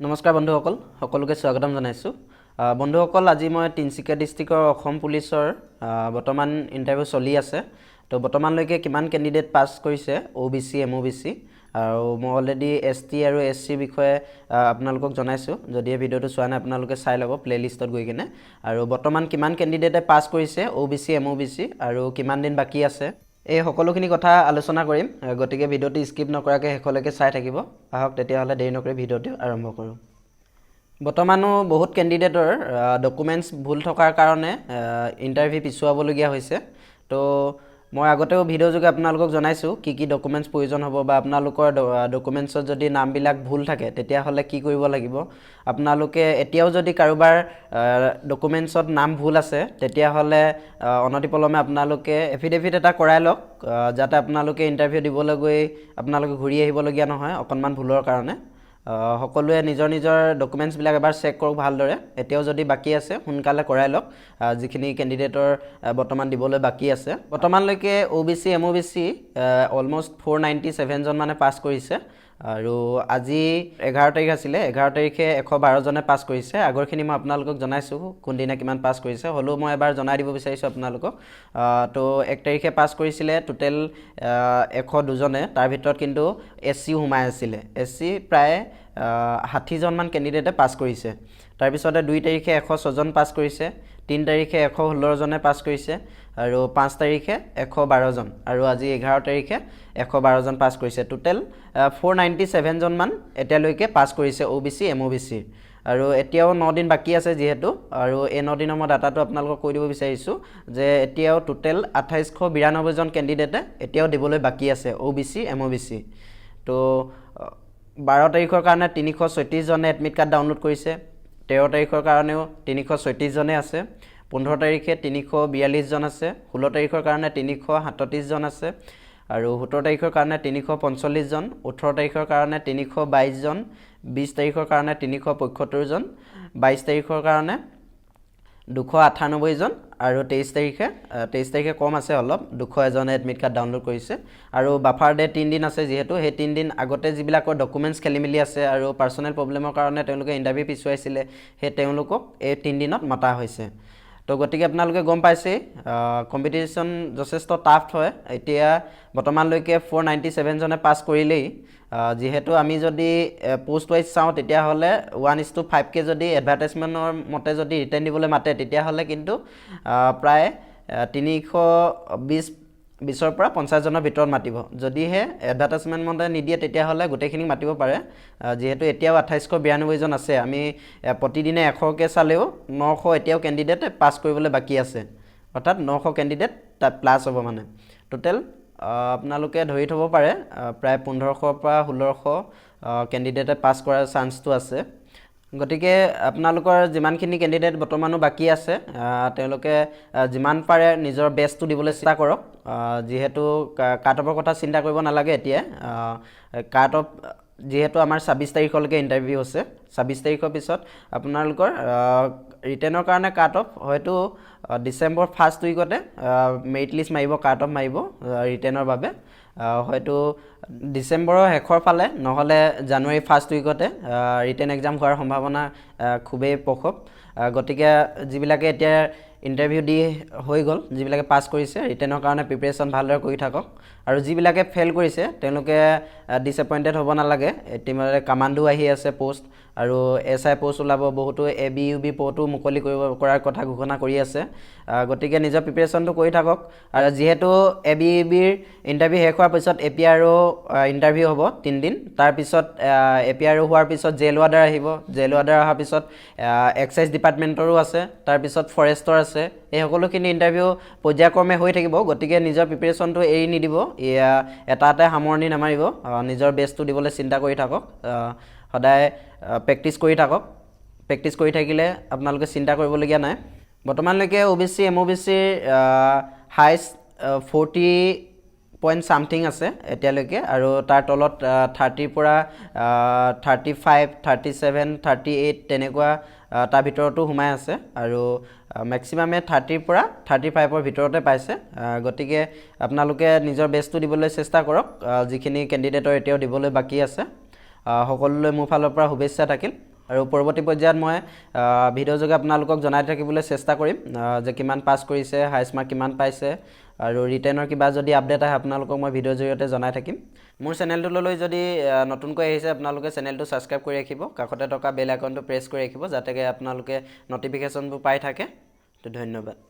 নমস্কাৰ বন্ধুসকল সকলোকে স্বাগতম জনাইছো বন্ধুসকল আজি মই তিনচিকা ডিস্ট্ৰিক্টৰ অসম পুলিচৰ বৰ্তমান ইন্টাৰভিউ চলি আছে তো বৰ্তমানলৈকে কিমান ক্যান্ডিডেট পাস কৰিছে OBC MOBC আৰু মই অলৰেডি ST আৰু SC বিষয়ে আপোনালোকক জনাইছো যদি এই ভিডিওটো চোৱা নাই আপোনালোকে চাই ল'ব প্লেলিষ্টত গৈ কিনে আৰু বৰ্তমান কিমান ক্যান্ডিডেটে পাস কৰিছে OBC MOBC আৰু কিমান দিন বাকি আছে এই সকলোখিনি কথা আলোচনা কৰিম গতিকে ভিডিওটি স্কিপ নকৰাকৈ শেষলৈকে চাই থাকিব আহক তেতিয়া হলে দেৰি নকৰি ভিডিওটো আৰম্ভ কৰো বৰ্তমানো বহুত ক্যান্ডিডেটৰ ডকুমেন্টস ভুল থকাৰ কাৰণে ইন্টাৰভিউ পিছুৱাবলগীয়া হৈছে তো মই আগতেও ভিডিও যোগে আপোনালোকক জনাইছো কি ডকুমেন্টস প্ৰয়োজন হ'ব বা আপোনালোকৰ ডকুমেন্টছত যদি নামবিলাক ভুল থাকে তেতিয়া হলে কি কৰিব লাগিব আপোনালোকে এতিয়াও যদি কাৰোবাৰ ডকুমেন্টছত নাম ভুল আছে তেতিয়া হলে অনতিপলমে আপোনালোকে এফিডেভিট এটা কৰাই লওক যাতে আপোনালোকে ইন্টাৰভিউ দিবলৈ গৈ আপোনালোকে ঘূৰি আহিবলগীয়া নহয় অকনমান ভুলৰ কাৰণে সকলোৱে নিজৰ নিজৰ ডকুমেন্টস বিলাক এবাৰ চেক কৰক ভালদৰে এতিয়াও যদি বাকি আছে হুনকালে কৰাই লওক যিখিনি ক্যান্ডিডেটৰ বৰ্তমান দিবলৈ বাকি আছে বৰ্তমানলৈকে OBC MOBC অলমোস্ট 497 জন মানে পাস কৰিছে আৰু আজি 11 তাৰিখ আছিল 11 তাৰিখে 112 জনে পাস কৰিছে আগৰখিনি মই আপোনালোকক জনাইছো কোনদিনা কিমান পাস কৰিছে হলো মই এবাৰ জনাই দিব বিচাৰিছো আপোনালোকক তো 1 তাৰিখে পাস কৰিছিলে টোটাল 102 জনে তাৰ ভিতৰত কিন্তু SC হুমাই আছিল SC প্ৰায় 60 জন মান ক্যান্ডিডেটে পাস কৰিছে তাৰ পিছতে 2 তাৰিখে 106 জন পাস কৰিছে 3 তাৰিখে 116 জনে পাস কৰিছে আৰু 5 তাৰিখে 112 জন আৰু আজি 11 তাৰিখে 112 জন পাস কৰিছে টোটাল 497 জন মান এতিয়ালৈকে পাস কৰিছে OBC MOBC আৰু এতিয়াও 9 দিন বাকি আছে যেহেতু আৰু এই 9 দিনৰ মই ডাটাটো আপোনালোকক কৈ দিব বিচাৰিছো যে এতিয়াও টোটাল 2892 জন ক্যান্ডিডেটে এতিয়াও দিবলৈ বাকি আছে OBC MOBC তো 12 তাৰিখৰ কাৰণে 336 জনে এডমিট কাৰ্ড ডাউনলোড কৰিছে 13 তাৰিখৰ কাৰণেও 336 জনে আছে 15 তাৰিখে 342 জন আছে 16 তাৰিখৰ কাৰণে 337 জন আছে আৰু 17 তাৰিখৰ কাৰণে 345 জন 18 তাৰিখৰ কাৰণে 322 জন 20 তাৰিখৰ কাৰণে 375 জন 22 তাৰিখৰ কাৰণে 298 জন আৰু 23 তাৰিখে কম আছে অলপ 201 জনে এডমিট কাৰ্ড ডাউনলোড কৰিছে আৰু বাফাৰ ডে 3 দিন আছে যেহেতু হে 3 দিন আগতে যিবিলাকৰ ডকুমেন্টস খেলিমেলি আছে আৰু পাৰ্সোনেল প্ৰবলেমৰ কাৰণে তেওঁলোকে ইন্টাৰভিউ পিছুৱাইছিলে হে তেওঁলোকক এই 3 দিনত মাতা হৈছে তো গতিকে আপোনালোকে গম পাইছে কম্পিটিশন যথেষ্ট টাফ হয় এতিয়া বৰ্তমানলৈকে 497 জনে পাস কৰিলেই যেহেতু আমি যদি পোষ্ট ওয়াইজ চাও তেতিয়া হলে 1:5 কে যদি এডভাৰটাইজমেন্টৰ মতে যদি ৰিটেন দিবলৈ মাতে তেতিয়া হলে কিন্তু প্ৰায় 320 20ৰ পৰা 50 জনৰ ভিতৰত মাতিব যদি হে এডভাৰটাইজমেন্ট মতে নিদিয়ে তেতিয়া হলে গোটেইখিনি মাতিব পাৰে যেহেতু এতিয়াও 2892 জন আছে আমি প্ৰতিদিনে 100 কে চালেও 900 এতিয়াও ক্যান্ডিডেট পাস কৰিবলৈ বাকি আছে অৰ্থাৎ 900 ক্যান্ডিডেট প্লাস হ'ব মানে টোটাল আপোনালোকে ধৰি থব পাৰে প্ৰায় 1500 পৰা 1600 ক্যান্ডিডেটে পাস কৰাৰ চান্সটো আছে গতিকে আপোনালোকৰ যিমানখিনি ক্যান্ডিডেট বৰ্তমানো বাকি আছে তেওঁলোকে যিমান পাৰে নিজৰ বেষ্টটো দিবলৈ চেষ্টা কৰক যেহেতু কাট অফৰ কথা চিন্তা কৰিব নালাগে এতিয়া কাট অফ যেহেতু আমাৰ 26 তাৰিখলৈকে ইন্টাৰভিউ আছে 26 তাৰিখৰ পিছত আপোনালোকৰ ৰিটেনৰ কাৰণে কাট অফ হয়তো ডিসেম্বৰ ফাৰ্স্ট উইকতে মেৰিট লিষ্ট মাৰিব কাট অফ মাৰিব ৰিটেনৰ বাবে হয়তো ডিসেম্বৰৰ শেষৰ ফালে নহলে জানুৱাৰী ফাৰ্স্ট উইকতে ৰিটেন এক্সাম হোৱাৰ সম্ভাৱনা খুবেই প্ৰখৰ গতিকে যিবিলাকে এতিয়া ইন্টাৰভিউ দি হৈ গল যিবিলাকে পাস কৰিছে ৰিটেনৰ কাৰণে প্ৰিপাৰেচন ভালদৰে কৰি থাকক আৰু যিবিলাকে ফেল কৰিছে তেওঁলোকে ডিসএপয়েন্টেড হ'ব নালাগে এটিমৰে কমান্ডো আহি আছে পোষ্ট আৰু SI পোষ্ট ওলাব বহুতো ABUB পোষ্টও মুকলি কৰাৰ কথা ঘোষণা কৰি আছে গতিকে নিজৰ প্ৰিপাৰেচনটো কৰি থাকক আৰু যেহেতু ABUBৰ ইন্টাৰভিউ শেষ হোৱাৰ পিছত APRO ইন্টাৰভিউ হ'ব 3 দিন তাৰ পিছত APRO হোৱাৰ পিছত জেল ওয়াৰ্ডাৰ আহিব জেল ওয়াৰ্ডাৰ অহাৰ পিছত এক্সাইজ ডিপাৰ্টমেন্টৰো আছে তাৰ পিছত ফৰেষ্টৰ আছে এই সকলোখিনি ইন্টাৰভিউ পৰ্যায়ক্ৰমে হৈ থাকিব গতিকে নিজৰ প্ৰিপাৰেচনটো এৰি নিদিব এটাতে সামৰণি নামাৰিব নিজৰ বেষ্টটো দিবলৈ চিন্তা কৰি থাকক সদায় প্ৰেক্টিস কৰি থাকক প্ৰেক্টিস কৰি থাকিলে আপোনালোকে চিন্তা কৰিবলগীয়া নাই বৰ্তমানলৈকে OBC MOBC highest 40 point something আছে এতিয়ালৈকে আৰু তাৰ তলত 30 পৰা 35 37 38 তেনেকুৱা তাৰ ভিতৰতো হুমাই আছে আৰু ম্যাক্সিমামে 30 পৰা 35 ৰ ভিতৰতে পাইছে গতিকে আপোনালোকে নিজৰ বেষ্টটো দিবলৈ চেষ্টা কৰক যিখিনি ক্যান্ডিডেটৰ এতিয়াও দিবলৈ বাকি আছে সকলোলৈ মোৰ ফালৰ পৰা শুভেচ্ছা থাকিল আৰু পৰৱৰ্তী পৰ্যায়ত মই ভিডিঅ' যোগে আপোনালোকক জনাই থাকিবলৈ চেষ্টা কৰিম যে কিমান পাছ কৰিছে, হাইষ্ট মাৰ্ক কিমান পাইছে, আৰু ৰিটেনৰ কিবা যদি আপডেট আহে আপোনালোকক মই ভিডিঅ'ৰ জৰিয়তে জনাই থাকিম। মোৰ চেনেলটোলৈ যদি নতুনকৈ আহিছে আপোনালোকে চেনেলটো ছাবস্ক্ৰাইব কৰি ৰাখিব, কাষতে থকা বেল আইকনটো প্ৰেছ কৰি ৰাখিব যাতে আপোনালোকে নটিফিকেশ্যনবোৰ পাই থাকে। তো ধন্যবাদ।